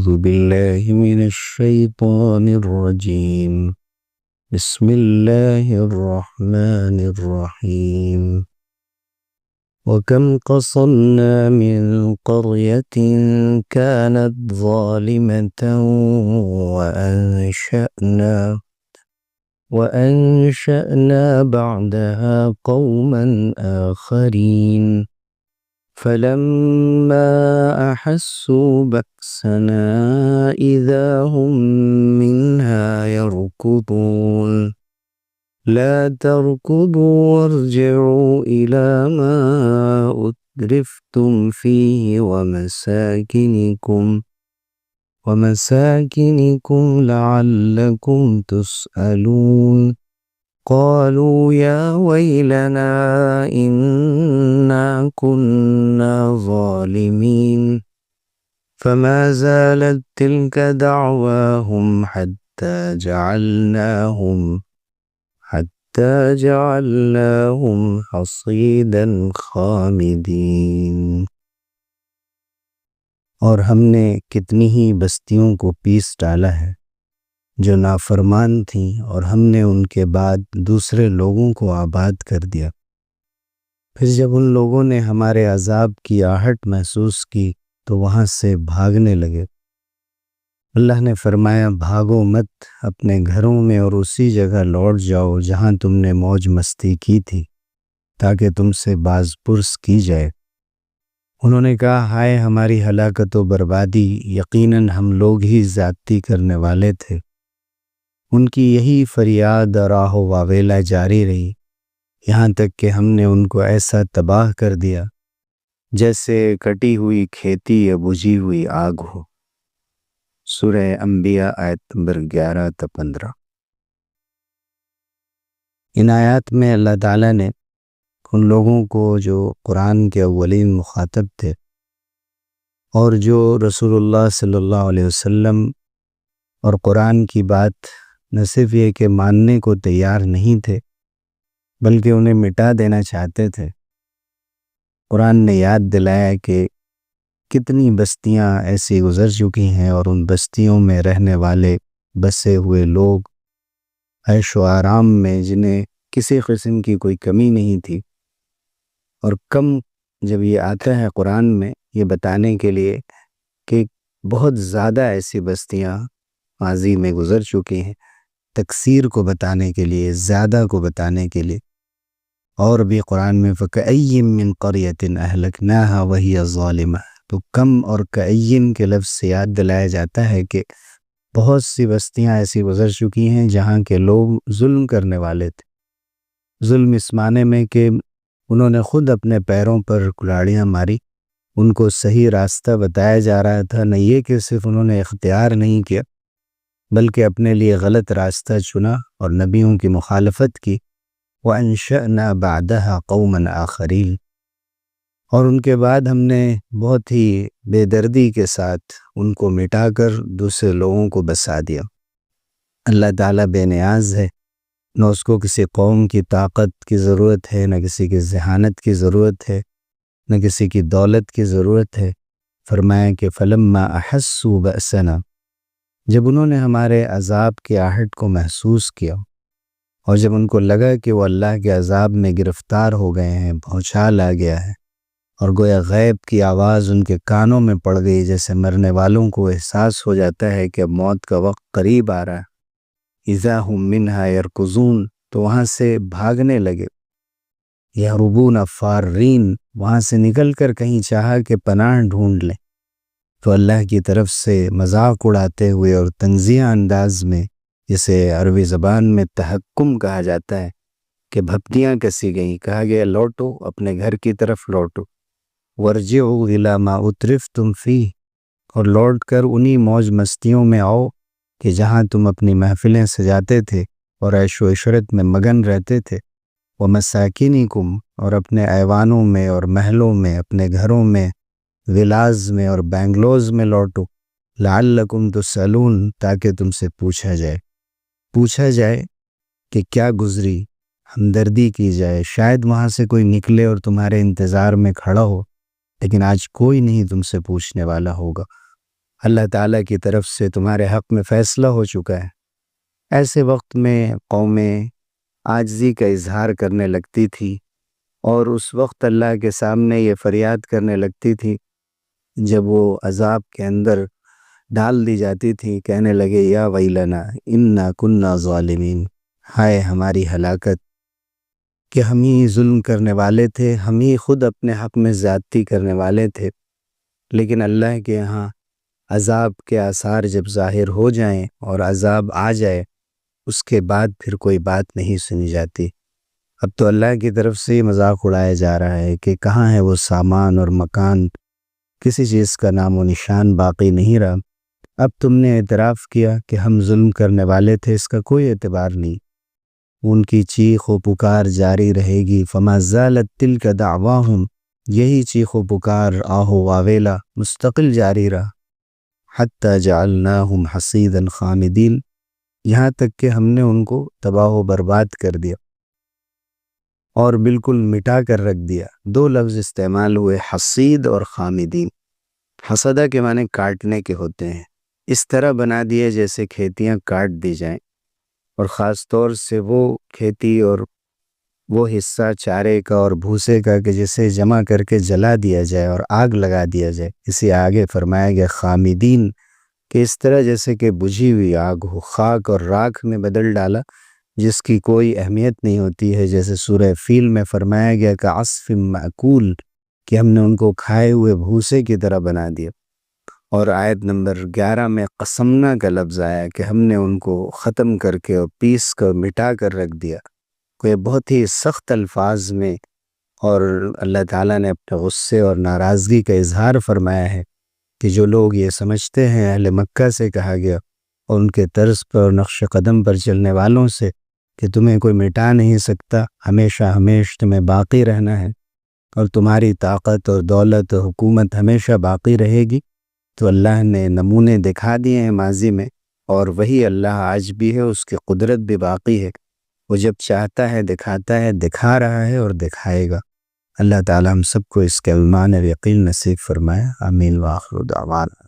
أعوذ بالله من الشيطان الرجيم. بسم الله الرحمن الرحيم. وكم قصمنا من قرية كانت ظالمة وأنشأنا بعدها قوما آخرين فلما أحسوا بأسنا إذا هم منها يركضون. لا تركضوا وارجعوا إلى ما أترفتم فيه ومساكنكم لعلكم تسألون. قالوا يا ويلنا إنا كنا ظالمين. فما زالت تلك دعواهم حتى جعلناهم حصيدا خامدين. اور ہم نے کتنی ہی بستیوں کو پیس ڈالا ہے جو نافرمان تھیں، اور ہم نے ان کے بعد دوسرے لوگوں کو آباد کر دیا۔ پھر جب ان لوگوں نے ہمارے عذاب کی آہٹ محسوس کی تو وہاں سے بھاگنے لگے۔ اللہ نے فرمایا، بھاگو مت، اپنے گھروں میں اور اسی جگہ لوٹ جاؤ جہاں تم نے موج مستی کی تھی، تاکہ تم سے باز پرس کی جائے۔ انہوں نے کہا، ہائے ہماری ہلاکت و بربادی، یقیناً ہم لوگ ہی زیادتی کرنے والے تھے۔ ان کی یہی فریاد اور آہ و واویلا جاری رہی، یہاں تک کہ ہم نے ان کو ایسا تباہ کر دیا جیسے کٹی ہوئی کھیتی یا بجھی ہوئی آگ ہو۔ سورہ انبیاء آیت نمبر 11 تا 15۔ ان آیات میں اللہ تعالیٰ نے ان لوگوں کو جو قرآن کے اولین مخاطب تھے اور جو رسول اللہ صلی اللہ علیہ وسلم اور قرآن کی بات نہ صرف یہ کہ ماننے کو تیار نہیں تھے بلکہ انہیں مٹا دینا چاہتے تھے، قرآن نے یاد دلایا کہ کتنی بستیاں ایسی گزر چکی ہیں، اور ان بستیوں میں رہنے والے بسے ہوئے لوگ عیش و آرام میں جنہیں کسی قسم کی کوئی کمی نہیں تھی۔ اور کم جب یہ آتا ہے قرآن میں یہ بتانے کے لیے کہ بہت زیادہ ایسی بستیاں ماضی میں گزر چکی ہیں، تکثیر کو بتانے کے لیے، زیادہ کو بتانے کے لیے، اور بھی قرآن میں فَكَأَيٍّ مِّن قَرْيَةٍ أَهْلَكْنَاهَا وَهِيَ ظَالِمَةٌ، تو کم اور کأین کے لفظ سے یاد دلایا جاتا ہے کہ بہت سی بستیاں ایسی گزر چکی ہیں جہاں کے لوگ ظلم کرنے والے تھے۔ ظلم اس معنی میں کہ انہوں نے خود اپنے پیروں پر کلاڑیاں ماری، ان کو صحیح راستہ بتایا جا رہا تھا، نہ یہ کہ صرف انہوں نے اختیار نہیں کیا بلکہ اپنے لیے غلط راستہ چنا اور نبیوں کی مخالفت کی۔ وَأَنشَأْنَا بَعْدَهَا قَوْمًا آخَرِينَ، اور ان کے بعد ہم نے بہت ہی بے دردی کے ساتھ ان کو مٹا کر دوسرے لوگوں کو بسا دیا۔ اللہ تعالیٰ بے نیاز ہے، نہ اس کو کسی قوم کی طاقت کی ضرورت ہے، نہ کسی کی ذہانت کی ضرورت ہے، نہ کسی کی دولت کی ضرورت ہے۔ فرمایا کہ فَلَمَّا أَحَسُّوا بَأْسَنَا، جب انہوں نے ہمارے عذاب کی آہٹ کو محسوس کیا اور جب ان کو لگا کہ وہ اللہ کے عذاب میں گرفتار ہو گئے ہیں، بھونچال آ گیا ہے، اور گویا غیب کی آواز ان کے کانوں میں پڑ گئی، جیسے مرنے والوں کو احساس ہو جاتا ہے کہ اب موت کا وقت قریب آ رہا ہے۔ اذا هم منها يركضون، تو وہاں سے بھاگنے لگے، یہربون فارین، وہاں سے نکل کر کہیں چاہا کہ پناہ ڈھونڈ لیں، تو اللہ کی طرف سے مذاق اڑاتے ہوئے اور تنزیہ انداز میں، جسے عربی زبان میں تحکم کہا جاتا ہے، کہ بھپتیاں کسی گئیں، کہا گیا لوٹو، اپنے گھر کی طرف لوٹو۔ ورجعوا الی ما اترفتم فیہ، اور لوٹ کر انہی موج مستیوں میں آؤ کہ جہاں تم اپنی محفلیں سجاتے تھے اور عیش و عشرت میں مگن رہتے تھے۔ ومساکنکم، اور اپنے ایوانوں میں اور محلوں میں، اپنے گھروں میں، ولاز میں اور بینگلوز میں لوٹو۔ لعلکم تسألون، تاکہ تم سے پوچھا جائے کہ کیا گزری، ہمدردی کی جائے، شاید وہاں سے کوئی نکلے اور تمہارے انتظار میں کھڑا ہو، لیکن آج کوئی نہیں تم سے پوچھنے والا ہوگا۔ اللہ تعالیٰ کی طرف سے تمہارے حق میں فیصلہ ہو چکا ہے۔ ایسے وقت میں قومیں عاجزی کا اظہار کرنے لگتی تھی، اور اس وقت اللہ کے سامنے یہ فریاد کرنے لگتی تھی جب وہ عذاب کے اندر ڈال دی جاتی تھی، کہنے لگے یا ویلنا انا کننا ظالمین، ہائے ہماری ہلاکت کہ ہم ہی ظلم کرنے والے تھے، ہم ہی خود اپنے حق میں زیادتی کرنے والے تھے۔ لیکن اللہ کے یہاں عذاب کے آثار جب ظاہر ہو جائیں اور عذاب آ جائے، اس کے بعد پھر کوئی بات نہیں سنی جاتی۔ اب تو اللہ کی طرف سے یہ مذاق اڑایا جا رہا ہے کہ کہاں ہے وہ سامان اور مکان، کسی چیز کا نام و نشان باقی نہیں رہا۔ اب تم نے اعتراف کیا کہ ہم ظلم کرنے والے تھے، اس کا کوئی اعتبار نہیں۔ ان کی چیخ و پکار جاری رہے گی، فما زالت تلک دعواہم، یہی چیخ و پکار آہو واویلا مستقل جاری رہا، حتی جعلناہم حصیدا خامدین، یہاں تک کہ ہم نے ان کو تباہ و برباد کر دیا اور بالکل مٹا کر رکھ دیا۔ دو لفظ استعمال ہوئے، حصید اور خامدین۔ حصدہ کے معنی کاٹنے کے ہوتے ہیں، اس طرح بنا دیے جیسے کھیتیاں کاٹ دی جائیں، اور خاص طور سے وہ کھیتی اور وہ حصہ چارے کا اور بھوسے کا کہ جسے جمع کر کے جلا دیا جائے اور آگ لگا دیا جائے، اسی آگے فرمایا گیا خامدین، کہ اس طرح جیسے کہ بجھی ہوئی آگ ہو، خاک اور راکھ میں بدل ڈالا جس کی کوئی اہمیت نہیں ہوتی ہے، جیسے سورہ فیل میں فرمایا گیا کہ عصف معکول، کہ ہم نے ان کو کھائے ہوئے بھوسے کی طرح بنا دیا۔ اور آیت نمبر 11 میں قسمنا کا لفظ آیا کہ ہم نے ان کو ختم کر کے اور پیس کر مٹا کر رکھ دیا۔ کوئی بہت ہی سخت الفاظ میں، اور اللہ تعالیٰ نے اپنے غصے اور ناراضگی کا اظہار فرمایا ہے کہ جو لوگ یہ سمجھتے ہیں، اہل مکہ سے کہا گیا اور ان کے طرز پر اور نقش قدم پر چلنے والوں سے، کہ تمہیں کوئی مٹا نہیں سکتا، ہمیشہ ہمیشہ تمہیں باقی رہنا ہے، اور تمہاری طاقت اور دولت اور حکومت ہمیشہ باقی رہے گی۔ تو اللہ نے نمونے دکھا دیے ہیں ماضی میں، اور وہی اللہ آج بھی ہے، اس کی قدرت بھی باقی ہے، وہ جب چاہتا ہے دکھاتا ہے، دکھا رہا ہے اور دکھائے گا۔ اللہ تعالی ہم سب کو اس کے ایمان و یقین نصیب فرمائے، آمین، وآخر دعوانا۔